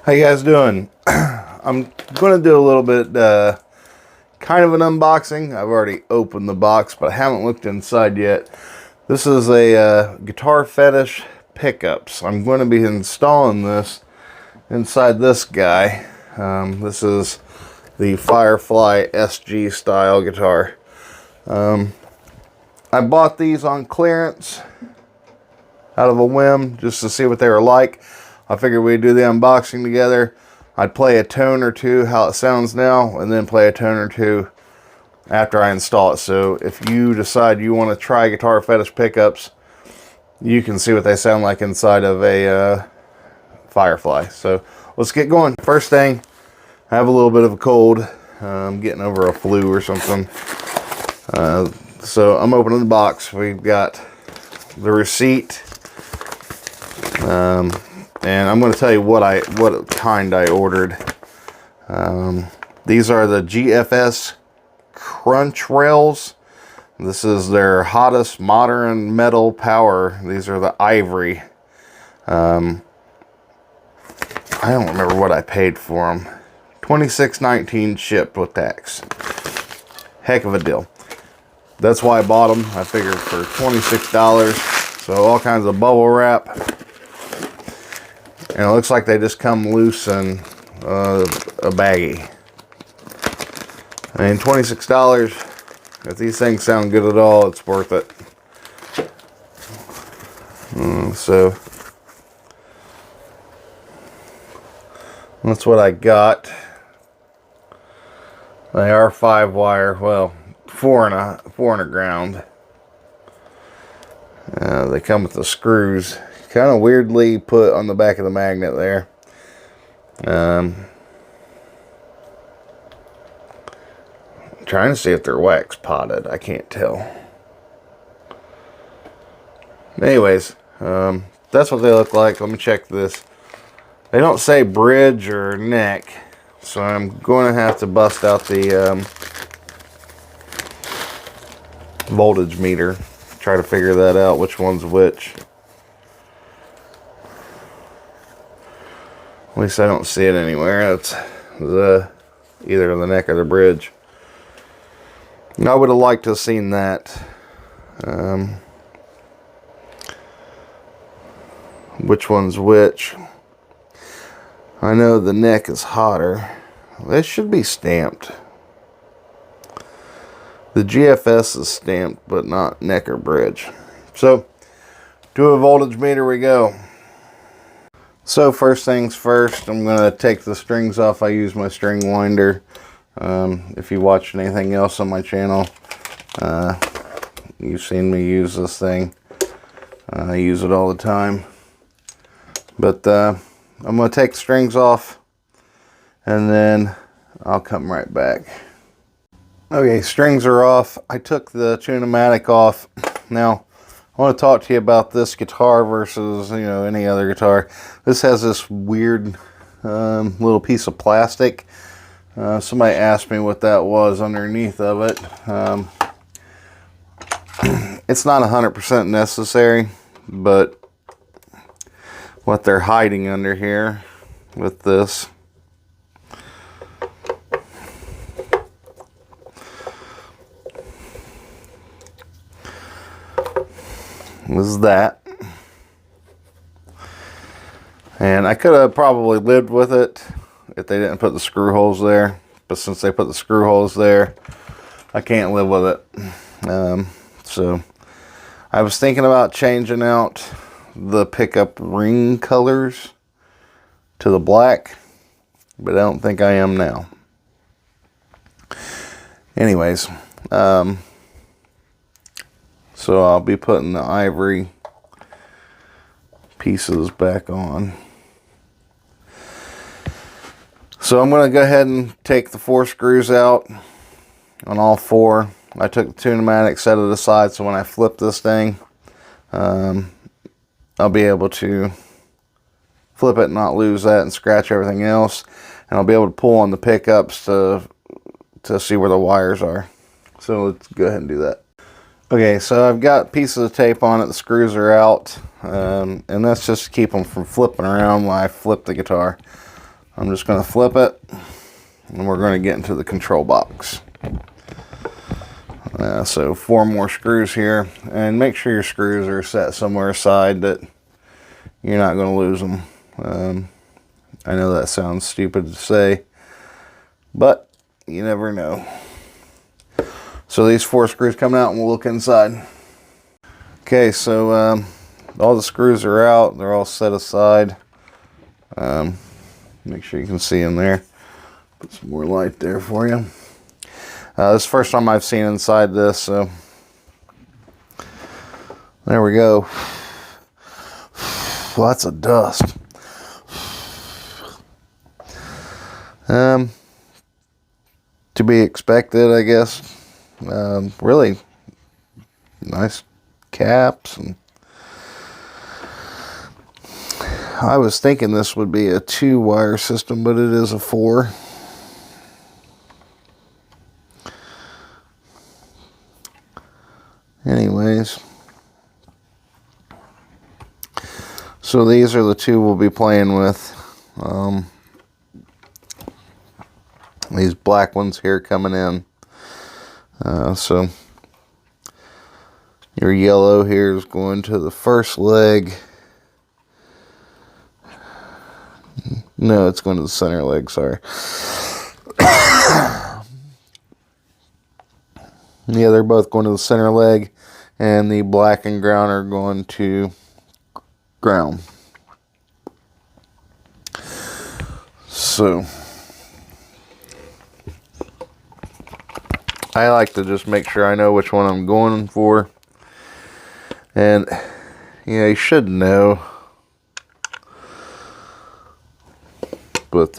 How you guys doing? I'm going to do a little bit, kind of an unboxing. I've already opened the box, but I haven't looked inside yet. This is a Guitar Fetish pickups. I'm going to be installing this inside this guy. This is the Firefly SG style guitar. I bought these on clearance out of a whim just to see what they were like. I figured we'd do the unboxing together. I'd play a tone or two how it sounds now, and then play a tone or two after I install it. So if you decide you want to try Guitar Fetish pickups, you can see what they sound like inside of a Firefly. So let's get going. First thing, I have a little bit of a cold. I'm getting over a flu or something. So I'm opening the box. We've got the receipt. And I'm going to tell you what kind I ordered. These are the GFS Crunch Rails. This is their hottest modern metal power. These are the ivory. I don't remember what I paid for them. $26.19 shipped with tax. Heck of a deal. That's why I bought them. I figured for $26. So all kinds of bubble wrap. And it looks like they just come loose in a baggie. I mean, $26. If these things sound good at all, it's worth it. So that's what I got. They are 5-wire. Well, 4 and a ground. They come with the screws. Kind of weirdly put on the back of the magnet there. Trying to see if they're wax potted. I can't tell. Anyways, that's what they look like. Let me check this. They don't say bridge or neck, so I'm going to have to bust out the voltage meter. Try to figure that out, which one's which. At least I don't see it anywhere. It's either the neck or the bridge. And I would have liked to have seen that. Which one's which? I know the neck is hotter. This should be stamped. The GFS is stamped, but not neck or bridge. So, to a voltage meter we go. So first things first, I'm going to take the strings off. I use my string winder. If you watched anything else on my channel, you've seen me use this thing. I use it all the time. But I'm going to take the strings off, and then I'll come right back. Okay, strings are off. I took the tune-o-matic off. Now, I want to talk to you about this guitar versus, any other guitar. This has this weird little piece of plastic. Somebody asked me what that was underneath of it. It's not 100% necessary, but what they're hiding under here with this was that. And I could have probably lived with it if they didn't put the screw holes there, but since they put the screw holes there, I can't live with it. So I was thinking about changing out the pickup ring colors to the black, but I don't think I am now. Anyways, so I'll be putting the ivory pieces back on. So I'm going to go ahead and take the 4 screws out on all 4. I took the tune-o-matic, set it aside, so when I flip this thing, I'll be able to flip it and not lose that and scratch everything else. And I'll be able to pull on the pickups to see where the wires are. So let's go ahead and do that. Okay, so I've got pieces of tape on it. The screws are out. And that's just to keep them from flipping around when I flip the guitar. I'm just going to flip it, and we're going to get into the control box. So 4 more screws here, and make sure your screws are set somewhere aside that you're not going to lose them. I know that sounds stupid to say, but you never know. So these 4 screws come out, and we'll look inside. Okay, so all the screws are out. They're all set aside. Make sure you can see them there. Put some more light there for you. This is the first time I've seen inside this, so there we go. Lots of dust. To be expected, I guess. Really nice caps, and I was thinking this would be a 2-wire system, but it is a 4. Anyways, so these are the 2 we'll be playing with. These black ones here coming in. So your yellow here is going to the first leg. No, it's going to the center leg, sorry. Yeah, they're both going to the center leg, and the black and brown are going to ground. So I like to just make sure I know which one I'm going for. And yeah, you should know. But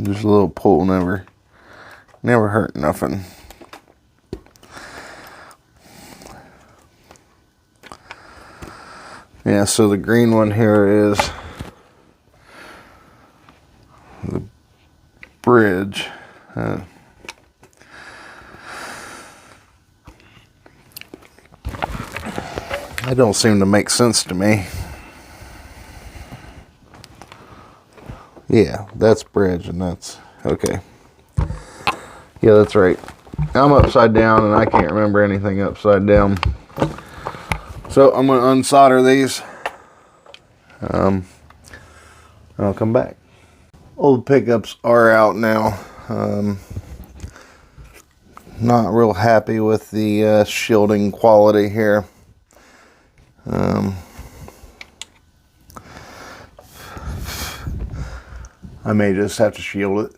just a little pull never hurt nothing. Yeah, so the green one here is the bridge. That don't seem to make sense to me. Yeah, that's bridge, and that's okay. Yeah, that's right. I'm upside down, and I can't remember anything upside down. So I'm going to unsolder these. I'll come back. All the pickups are out now. Not real happy with the shielding quality here. I may just have to shield it.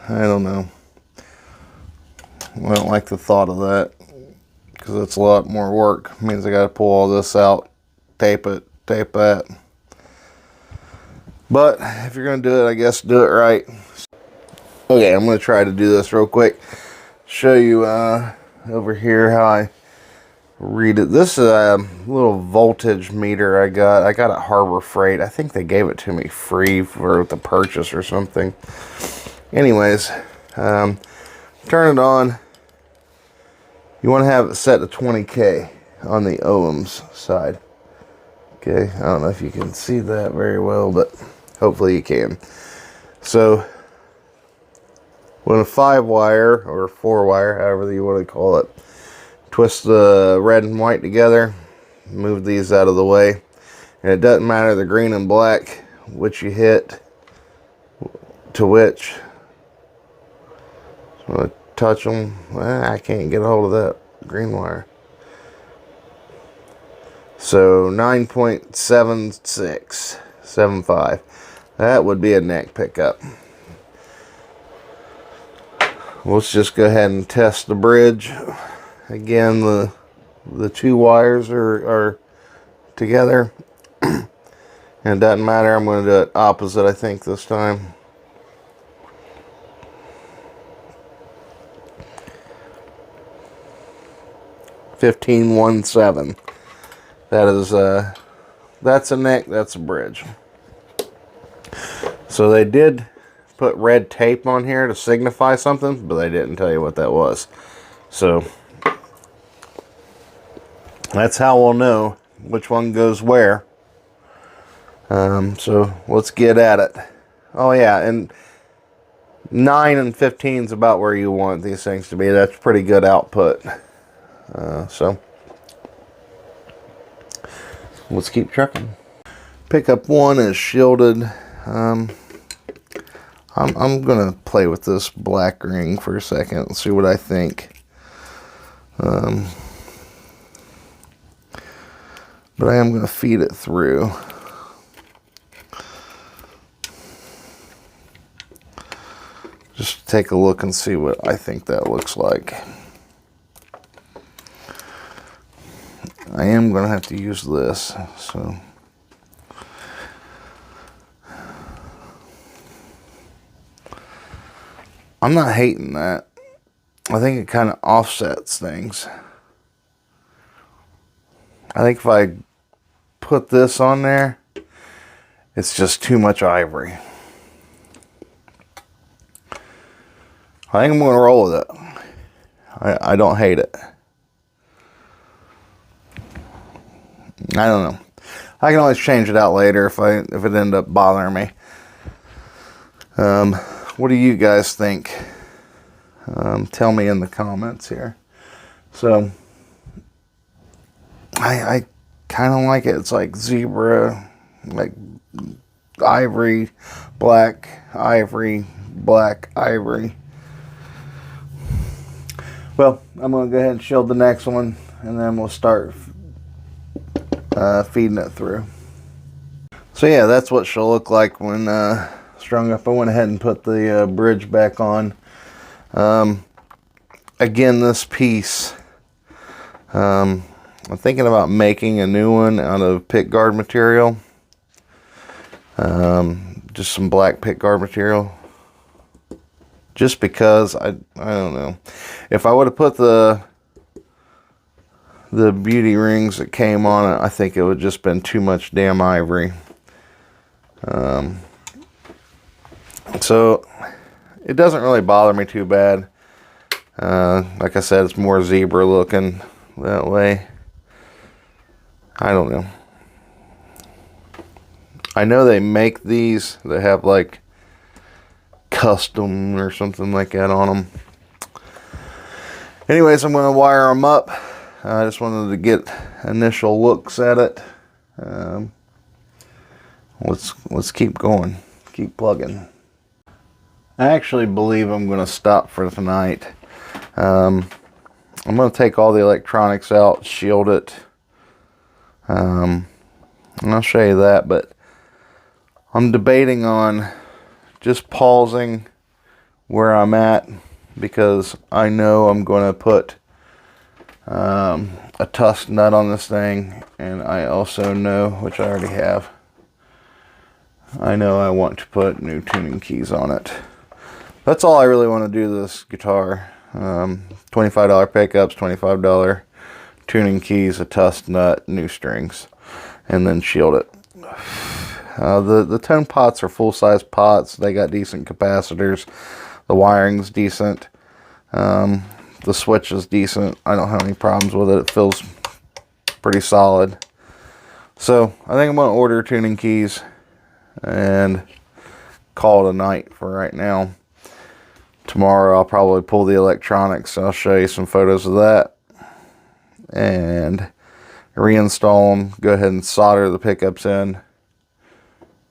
I don't know. I don't like the thought of that, because it's a lot more work. It means I got to pull all this out, tape it, tape that. But if you're going to do it, I guess do it right. Okay, I'm going to try to do this real quick. Show you over here how I read it. This is a little voltage meter I got. I got at Harbor Freight. I think they gave it to me free for the purchase or something. Anyways, turn it on. You want to have it set to 20K on the ohms side. Okay, I don't know if you can see that very well, but hopefully you can. So when a 5-wire or 4-wire, however you want to call it, twist the red and white together, move these out of the way, and it doesn't matter the green and black which you hit to which. So I touch them. Well, I can't get a hold of that green wire. So 9.7675. That would be a neck pickup. Let's just go ahead and test the bridge. Again, the 2 wires are together. And it doesn't matter. I'm going to do it opposite, I think, this time. $15.17. That is that's a neck, that's a bridge. So they did put red tape on here to signify something, but they didn't tell you what that was. So that's how we'll know which one goes where. So let's get at it. Oh yeah, and 9 and 15 is about where you want these things to be. That's pretty good output. So let's keep trucking. Pickup 1 is shielded. I'm gonna play with this black ring for a second and see what I think. But I am gonna feed it through. Just take a look and see what I think that looks like. I am gonna have to use this, so. I'm not hating that. I think it kind of offsets things. I think if I put this on there, it's just too much ivory. I think I'm going to roll with it. I don't hate it. I don't know. I can always change it out later if it ended up bothering me. What do you guys think? Tell me in the comments here. So, I kind of like it. It's like zebra, like ivory, black, ivory, black, ivory. Well, I'm going to go ahead and shield the next one, and then we'll start feeding it through. So yeah, that's what she'll look like when strung up. I went ahead and put the bridge back on. Again, this piece, I'm thinking about making a new one out of pick guard material. Just some black pick guard material. Just because, I don't know. If I would have put the beauty rings that came on it, I think it would just been too much damn ivory. So it doesn't really bother me too bad. Like I said, it's more zebra looking that way. I don't know. I know they make these that have like custom or something like that on them. Anyways, I'm going to wire them up. I just wanted to get initial looks at it. Let's keep going. Keep plugging. I actually believe I'm going to stop for tonight. I'm going to take all the electronics out, shield it. And I'll show you that, but I'm debating on just pausing where I'm at, because I know I'm going to put a tusk nut on this thing, and I also know, which I already have, I know I want to put new tuning keys on it. That's all I really want to do to this guitar. $25 pickups, $25 tuning keys, a tusk nut, new strings, and then shield it. The tone pots are full-size pots. They got decent capacitors. The wiring's decent. The switch is decent. I don't have any problems with it. It feels pretty solid. So I think I'm going to order tuning keys and call it a night for right now. Tomorrow I'll probably pull the electronics. I'll show you some photos of that and reinstall them. Go ahead and solder the pickups in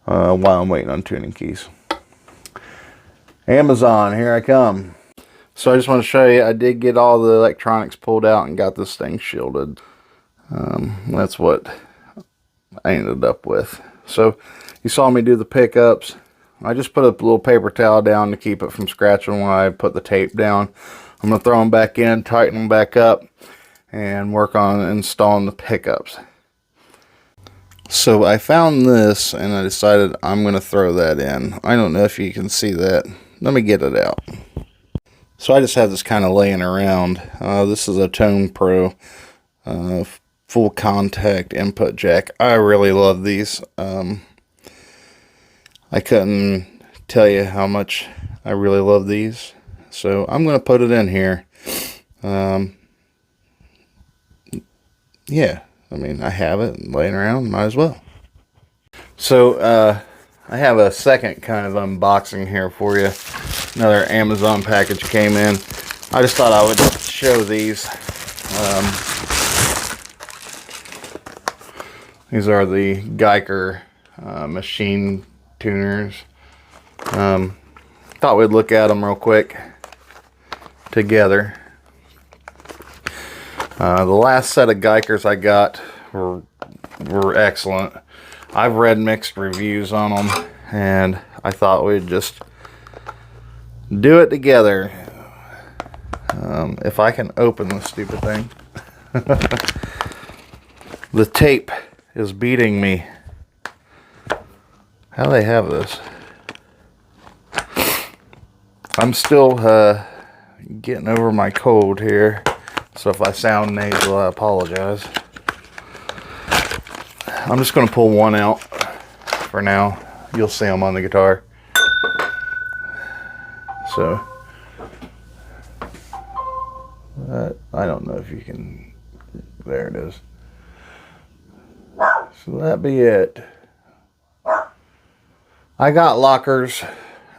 while I'm waiting on tuning keys. Amazon, here I come. So I just want to show you, I did get all the electronics pulled out and got this thing shielded. That's what I ended up with. So you saw me do the pickups. I just put a little paper towel down to keep it from scratching when I put the tape down. I'm going to throw them back in, tighten them back up, and work on installing the pickups. So I found this and I decided I'm going to throw that in. I don't know if you can see that. Let me get it out. So I just have this kind of laying around. This is a Tone Pro full contact input jack. I really love these. I couldn't tell you how much I really love these. So I'm going to put it in here. Yeah, I mean, I have it laying around, might as well. So I have a second kind of unboxing here for you. Another Amazon package came in. I just thought I would show these. These are the Geiger machine tuners. Thought we'd look at them real quick together. The last set of Geigers I got were excellent. I've read mixed reviews on them, and I thought we'd just do it together. If I can open this stupid thing. The tape is beating me. How do they have this? I'm still getting over my cold here, so if I sound nasal, I apologize. I'm just going to pull one out for now. You'll see them on the guitar. So, I don't know if you can, there it is. So that be it. I got lockers.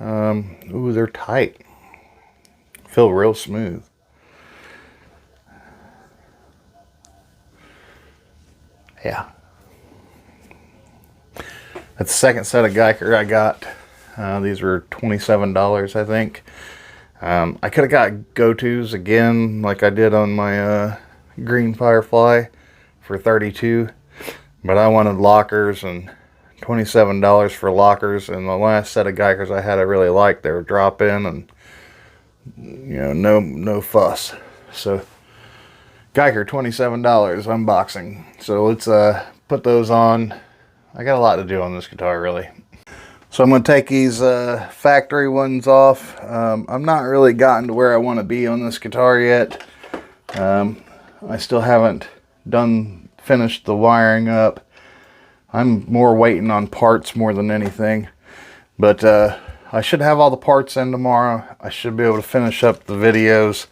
Ooh, they're tight. Feel real smooth. Yeah. That's the second set of Geiger I got. These were $27, I think. I could have got go-tos again, like I did on my green Firefly for $32, but I wanted lockers, and $27 for lockers. And the last set of Geigers I had I really liked. They were drop-in, and you know, no fuss. So Geiger, $27 unboxing. So let's put those on. I got a lot to do on this guitar, really. So I'm going to take these factory ones off. I'm not really gotten to where I want to be on this guitar yet. I still haven't finished the wiring up. I'm more waiting on parts more than anything. But I should have all the parts in tomorrow. I should be able to finish up the videos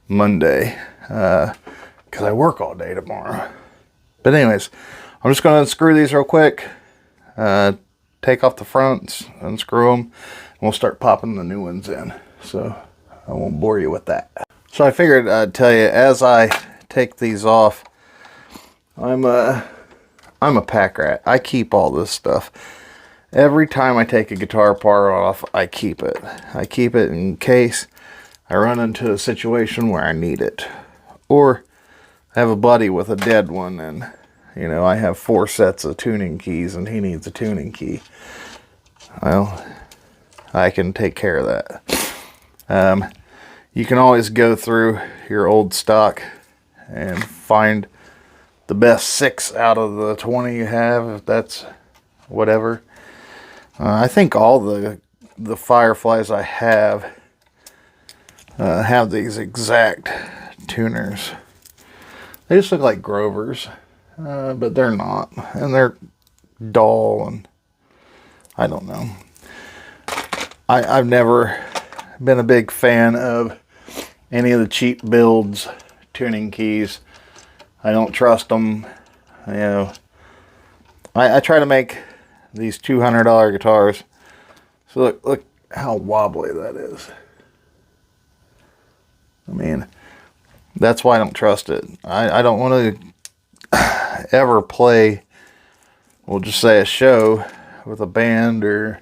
Monday. Because I work all day tomorrow. But anyways, I'm just going to unscrew these real quick. Take off the fronts, unscrew them, and we'll start popping the new ones in. So I won't bore you with that. So I figured I'd tell you, as I take these off, I'm a pack rat. I keep all this stuff. Every time I take a guitar part off, I keep it. I keep it in case I run into a situation where I need it. Or I have a buddy with a dead one, and you know, I have 4 sets of tuning keys and he needs a tuning key. Well, I can take care of that. You can always go through your old stock and find the best 6 out of the 20 you have, if that's whatever. I think all the Fireflies I have these exact tuners. They just look like Grovers. But they're not, and they're dull, and I don't know. I've never been a big fan of any of the cheap builds tuning keys. I don't trust them. You know, I try to make these $200 guitars. So look how wobbly that is. I mean, that's why I don't trust it. I don't want to ever play, we'll just say, a show with a band, or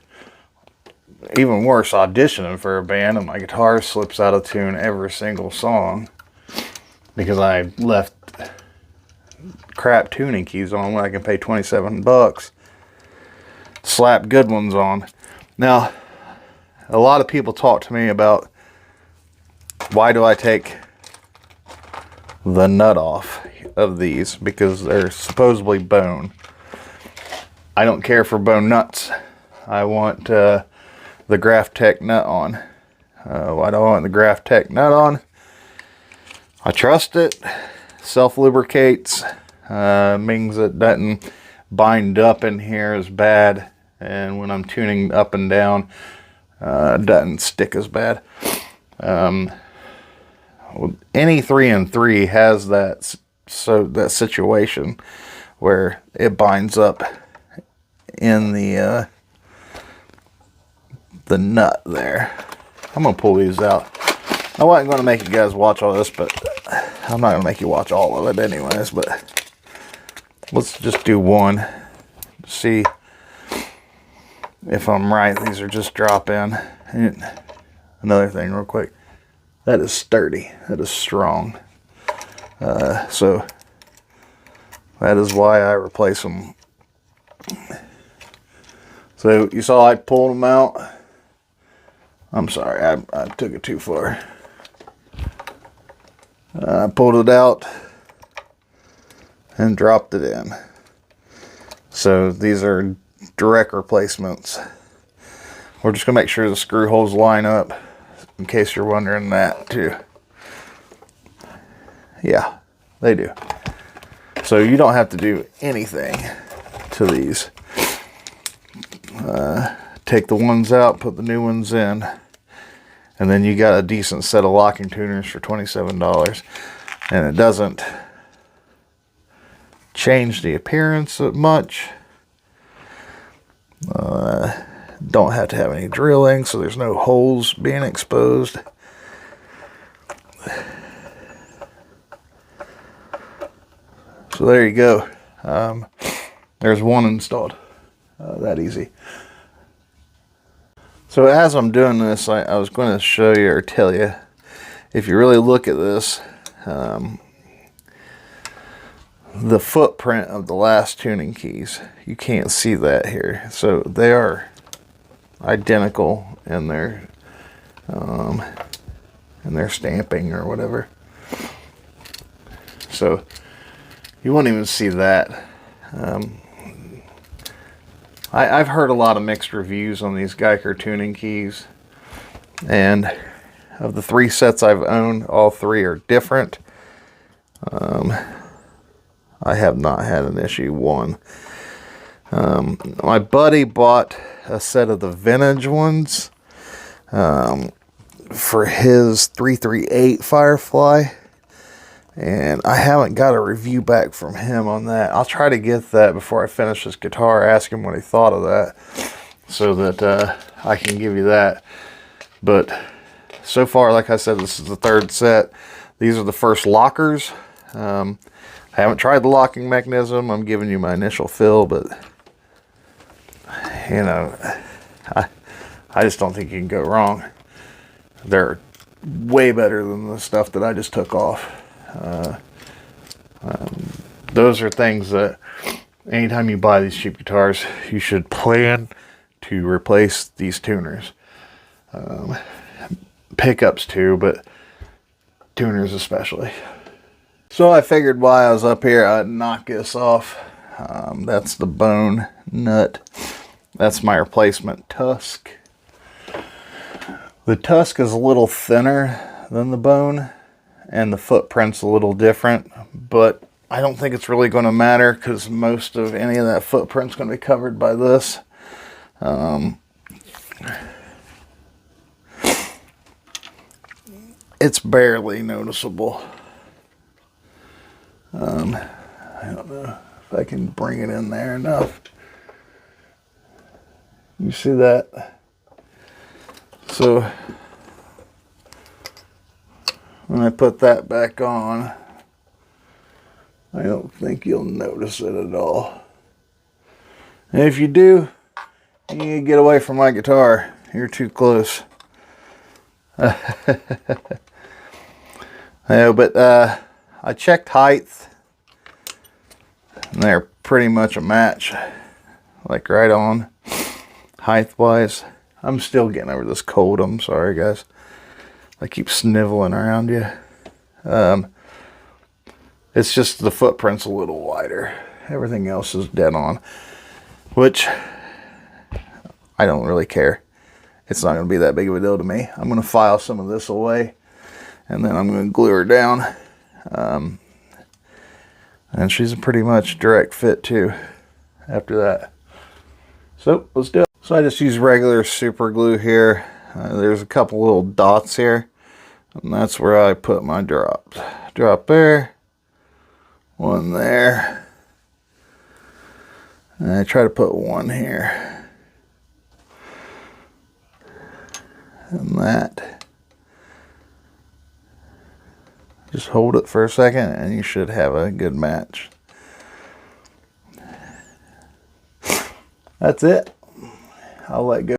even worse, auditioning for a band, and my guitar slips out of tune every single song because I left crap tuning keys on when I can pay 27 bucks, slap good ones on. Now, a lot of people talk to me about, why do I take the nut off of these, because they're supposedly bone. I don't care for bone nuts. I want the Graphtec nut on. Why do I want the Graphtec nut on? I trust it. Self-lubricates. Means it doesn't bind up in here as bad, and when I'm tuning up and down, it doesn't stick as bad. Any 3-in-3 has that situation where it binds up in the nut there. I'm gonna pull these out. I wasn't gonna make you guys watch all this, but I'm not gonna make you watch all of it anyways. But let's just do one. See if I'm right. These are just drop in. And another thing real quick. That is sturdy. That is strong. So that is why I replace them. So you saw I pulled them out. I'm sorry, I took it too far. I pulled it out and dropped it in. So these are direct replacements. We're just going to make sure the screw holes line up, in case you're wondering that too. Yeah, they do. So you don't have to do anything to these. Take the ones out, put the new ones in, and then you got a decent set of locking tuners for $27. And it doesn't change the appearance much. Don't have to have any drilling, so there's no holes being exposed. So there you go. There's one installed. That easy. So as I'm doing this, I was going to show you or tell you, if you really look at this, the footprint of the last tuning keys, you can't see that here. So they are identical in their stamping or whatever. So you won't even see that. I've heard a lot of mixed reviews on these Geiger tuning keys, and of the 3 sets I've owned, all 3 are different. I have not had an issue one. My buddy bought a set of the vintage ones for his 338 Firefly, and I haven't got a review back from him on that. I'll try to get that before I finish this guitar, ask him what he thought of that, so that I can give you that. But so far, like I said, this is the 3rd set. These are the first lockers. I haven't tried the locking mechanism. I'm giving you my initial feel, but you know, I just don't think you can go wrong. They're way better than the stuff that I just took off. Those are things that anytime you buy these cheap guitars, you should plan to replace these tuners. Pickups too, but tuners especially. So I figured while I was up here, I'd knock this off. That's the bone nut. That's my replacement tusk. The tusk is a little thinner than the bone, and the footprint's a little different, but I don't think it's really going to matter because most of any of that footprint's going to be covered by this. It's barely noticeable. I don't know if I can bring it in there enough. You see that? So when I put that back on, I don't think you'll notice it at all. And if you do, you need to get away from my guitar. You're too close. Yeah, but I checked height, and they're pretty much a match, like right on height wise. I'm still getting over this cold. I'm sorry, guys. I keep sniveling around you. It's just the footprint's a little wider. Everything else is dead on, which I don't really care. It's not going to be that big of a deal to me. I'm going to file some of this away, and then I'm going to glue her down. And she's a pretty much direct fit too after that. So let's do it. So I just use regular super glue here. There's a couple little dots here, and that's where I put my drops. Drop there, one there, And I try to put one here. And that. Just hold it for a second and you should have a good match. That's it. I'll let go.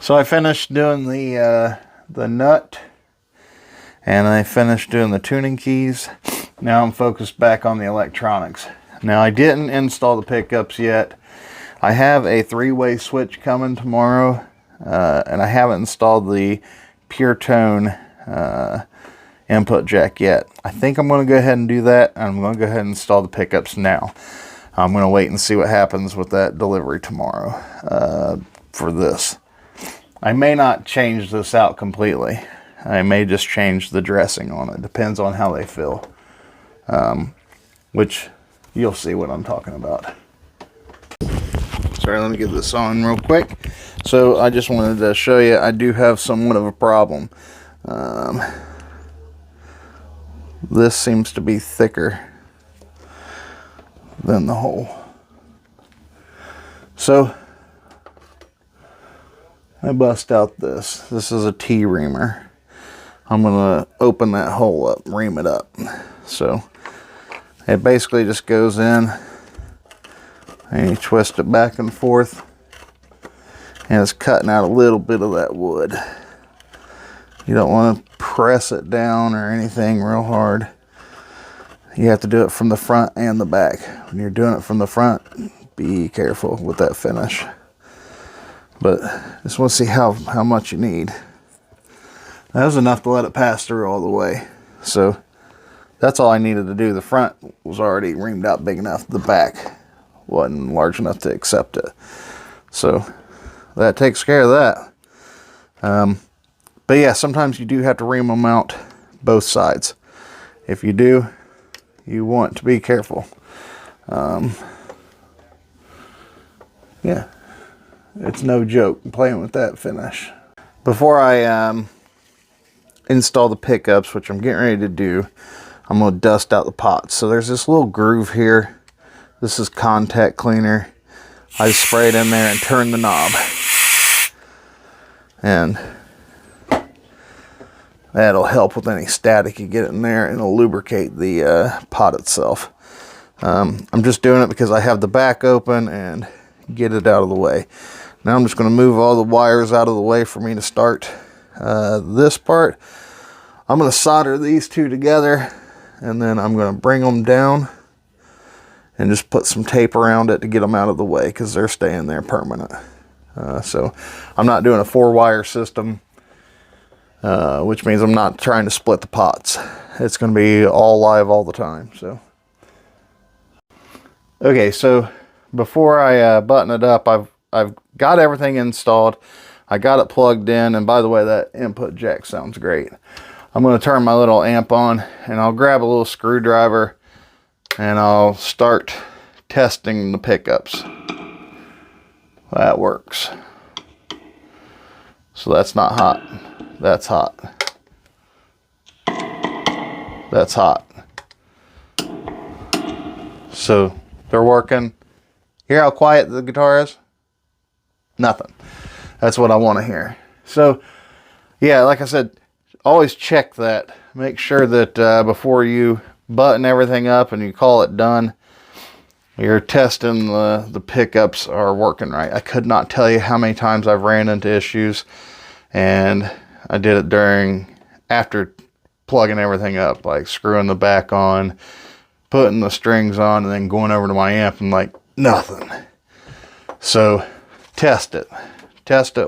So I finished doing the nut, and I finished doing the tuning keys. Now I'm focused back on the electronics. Now I didn't install the pickups yet. I have a 3-way switch coming tomorrow, and I haven't installed the pure tone input jack yet. I think I'm going to go ahead and do that. I'm going to go ahead and install the pickups now. I'm going to wait and see what happens with that delivery tomorrow for this. I may not change this out completely. I may just change the dressing on it. Depends on how they feel. Which you'll see what I'm talking about. Sorry, let me get this on real quick. So I just wanted to show you I do have somewhat of a problem. This seems to be thicker than the hole. So I bust out this. This is a T-reamer. I'm going to open that hole up, ream it up. So it basically just goes in and you twist it back and forth, and it's cutting out a little bit of that wood. You don't want to press it down or anything real hard. You have to do it from the front and the back. When you're doing it from the front, be careful with that finish. But just want to see how much you need. That was enough to let it pass through all the way. So that's all I needed to do. The front was already reamed out big enough. The back wasn't large enough to accept it. So that takes care of that. But yeah, sometimes you do have to ream them out both sides. If you do, you want to be careful. Yeah. It's no joke playing with that finish. Before I install the pickups, which I'm getting ready to do, I'm going to dust out the pots. So there's this little groove here. This is contact cleaner. I just spray it in there and turn the knob. And that'll help with any static you get in there, and it'll lubricate the pot itself. I'm just doing it because I have the back open and get it out of the way. Now I'm just going to move all the wires out of the way for me to start this part. I'm going to solder these two together, and then I'm going to bring them down and just put some tape around it to get them out of the way, because they're staying there permanent. So I'm not doing a 4-wire system, which means I'm not trying to split the pots. It's going to be all live all the time. So okay, so before I button it up, I've got everything installed. I got it plugged in, and by the way, that input jack sounds great. I'm going to turn my little amp on, and I'll grab a little screwdriver and I'll start testing the pickups. That works. So that's not hot. That's hot. That's hot. So they're working. Hear how quiet the guitar is? Nothing. That's what I want to hear. So yeah, like I said, always check that. Make sure that before you button everything up and you call it done, you're testing the pickups are working right. I could not tell you how many times I've ran into issues, and I did it after plugging everything up, like screwing the back on, putting the strings on, and then going over to my amp and like nothing. So test it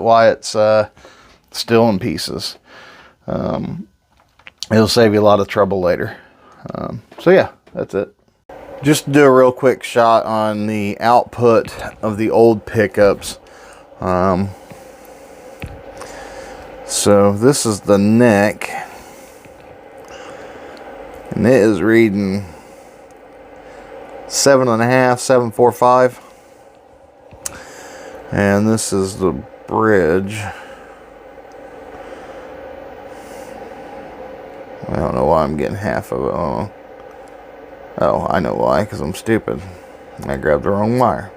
while it's still in pieces. It'll save you a lot of trouble later. So yeah, that's it. Just to do a real quick shot on the output of the old pickups. So this is the neck, and it is reading 7.5, 745, and this is the bridge. I don't know why I'm getting half of it. Oh, I know why, because I'm stupid. I grabbed the wrong wire.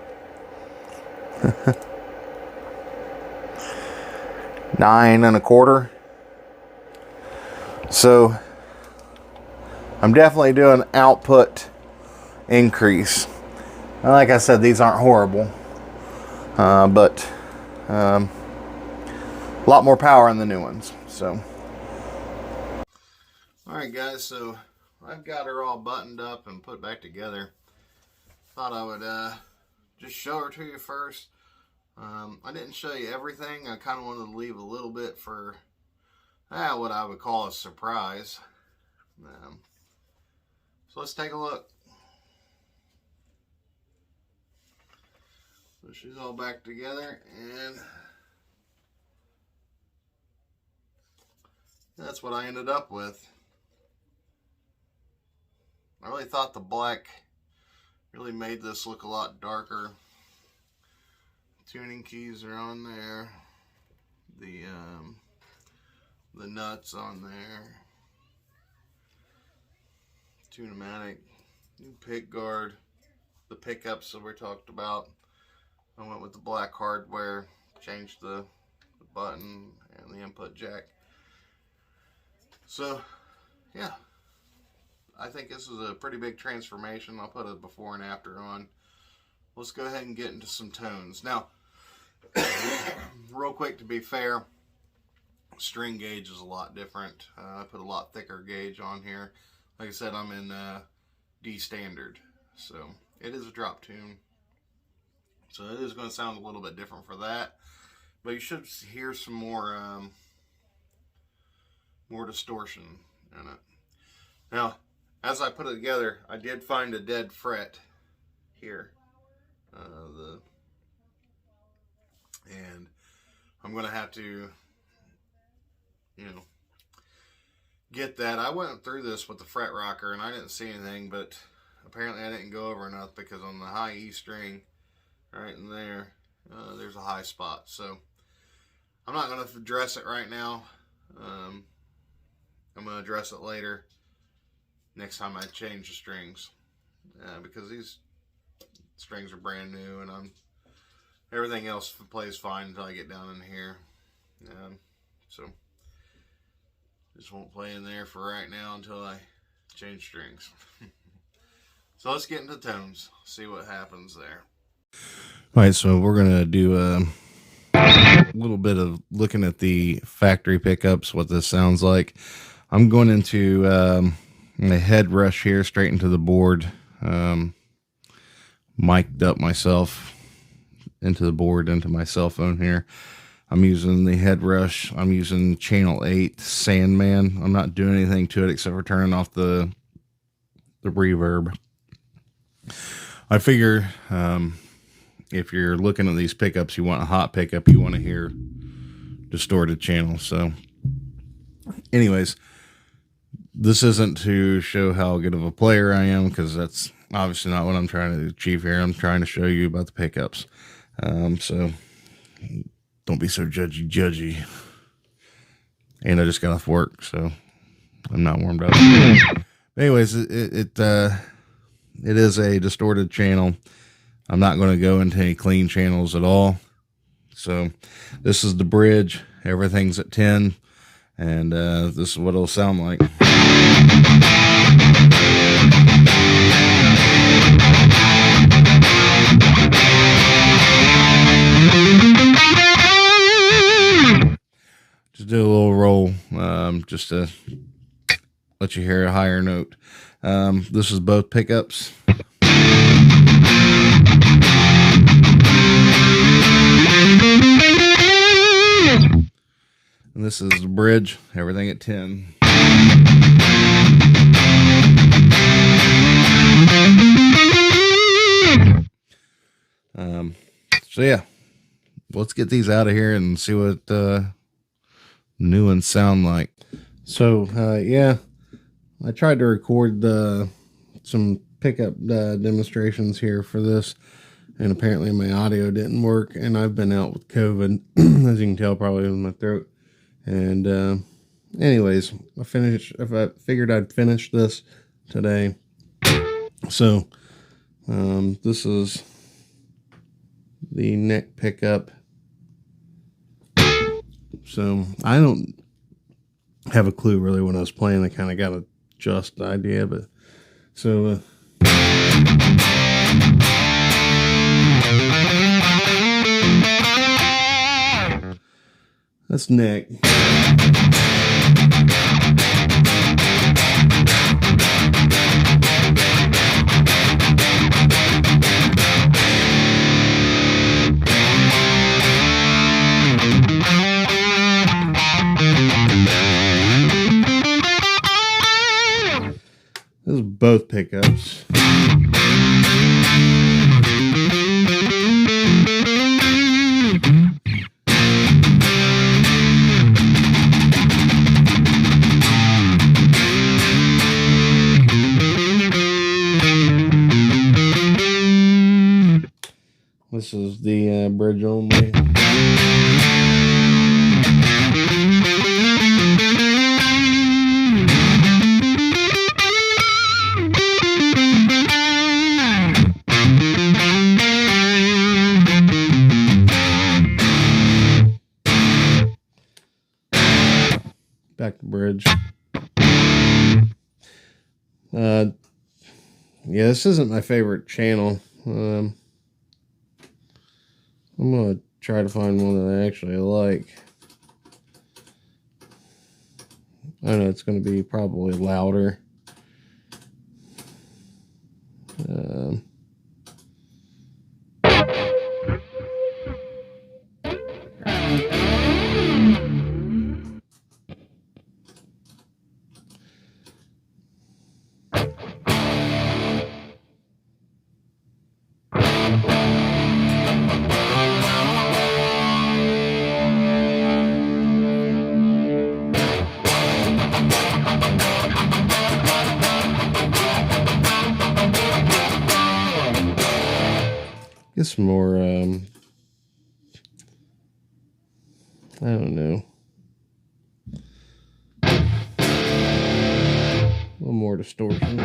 9 1/4. So I'm definitely doing output increase. And like I said, these aren't horrible, but a lot more power in the new ones. So alright guys, so I've got her all buttoned up and put back together. Thought I would just show her to you first. I didn't show you everything. I kind of wanted to leave a little bit for what I would call a surprise. So let's take a look. So she's all back together, and that's what I ended up with. I really thought the black really made this look a lot darker. Tuning keys are on there. The nuts on there. Tune-o-matic. New pick guard. The pickups that we talked about. I went with the black hardware. Changed the button and the input jack. So, yeah. I think this is a pretty big transformation. I'll put a before and after on. Let's go ahead and get into some tones. Now, real quick, to be fair, string gauge is a lot different. I put a lot thicker gauge on here. Like I said, I'm in D standard, so it is a drop tune. So it is going to sound a little bit different for that, but you should hear some more distortion in it. Now, as I put it together, I did find a dead fret here. And I'm going to have to, get that. I went through this with the fret rocker and I didn't see anything, but apparently I didn't go over enough, because on the high E string, right in there, there's a high spot. So I'm not going to address it right now. I'm going to address it later, next time I change the strings, because these strings are brand new, and everything else plays fine until I get down in here. So just won't play in there for right now until I change strings. So let's get into tones, see what happens there. All right, so we're gonna do a little bit of looking at the factory pickups, what this sounds like. I'm going into a head rush here, straight into the board. Mic'd up myself into the board, into my cell phone here. I'm using the head rush. I'm using channel 8 Sandman. I'm not doing anything to it except for turning off the reverb. I figure if you're looking at these pickups, you want a hot pickup, you want to hear distorted channels. So anyways, this isn't to show how good of a player I am, because that's obviously not what I'm trying to achieve here. I'm trying to show you about the pickups. So don't be so judgy. And I just got off work, so I'm not warmed up. Anyways, it is a distorted channel. I'm not going to go into any clean channels at all. So this is the bridge. Everything's at 10. And this is what it'll sound like. Just do a little roll, just to let you hear a higher note. This is both pickups. And this is the bridge, everything at 10. So yeah, let's get these out of here and see what new ones sound like. So yeah, I tried to record some pickup demonstrations here for this, and apparently my audio didn't work, and I've been out with COVID, as you can tell probably with my throat. And anyways, I figured I'd finish this today. So this is the neck pickup. So I don't have a clue really when I was playing. I kind of got a just idea, but so that's neck. This is both pickups. This is the bridge only. Back to bridge. Yeah, this isn't my favorite channel. I'm gonna try to find one that I actually like. I know it's gonna be probably louder. Get some more I don't know. A little more distortion.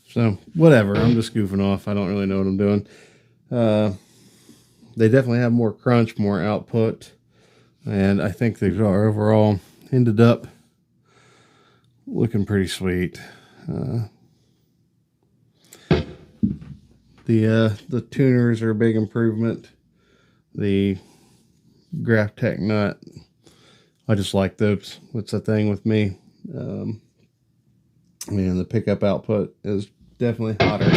So, whatever. I'm just goofing off. I don't really know what I'm doing. They definitely have more crunch, more output. And I think the guitar overall ended up looking pretty sweet. The tuners are a big improvement. The Graphtec nut, I just like those. What's the thing with me? And the pickup output is definitely hotter.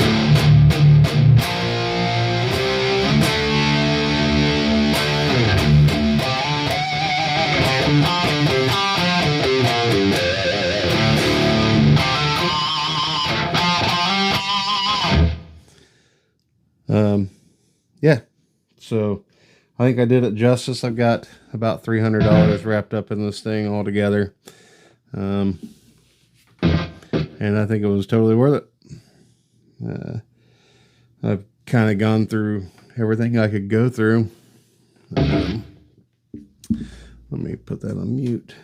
Yeah, so I think I did it justice. I've got about $300 wrapped up in this thing altogether. And I think it was totally worth it. I've kind of gone through everything I could go through. Let me put that on mute.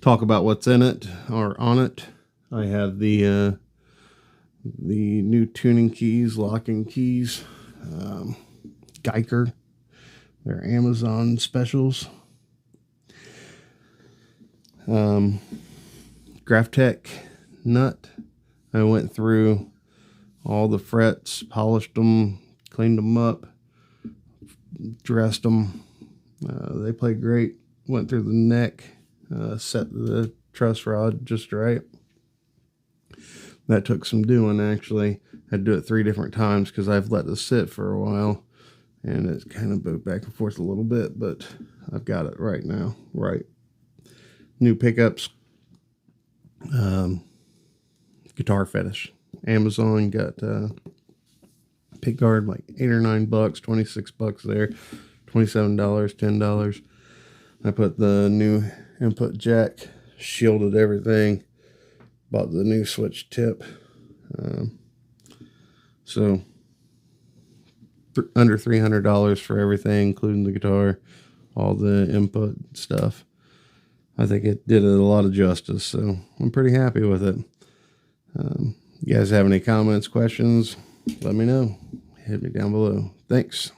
Talk about what's in it or on it. I have the new tuning keys, locking keys, Geiger. They're Amazon specials. Graphtec nut. I went through all the frets, polished them, cleaned them up, dressed them. They play great. Went through the neck, set the truss rod just right. That took some doing, actually. I had to do it 3 different times because I've let this sit for a while. And it's kind of moved back and forth a little bit, but I've got it right now. Right. New pickups. Guitar Fetish. Amazon got pickguard like $8 or $9, $26 there, $27, $10. I put the new input jack, shielded everything, bought the new switch tip. So under $300 for everything, including the guitar, all the input stuff. I think it did it a lot of justice, so I'm pretty happy with it. You guys have any comments, questions? Let me know. Hit me down below. Thanks.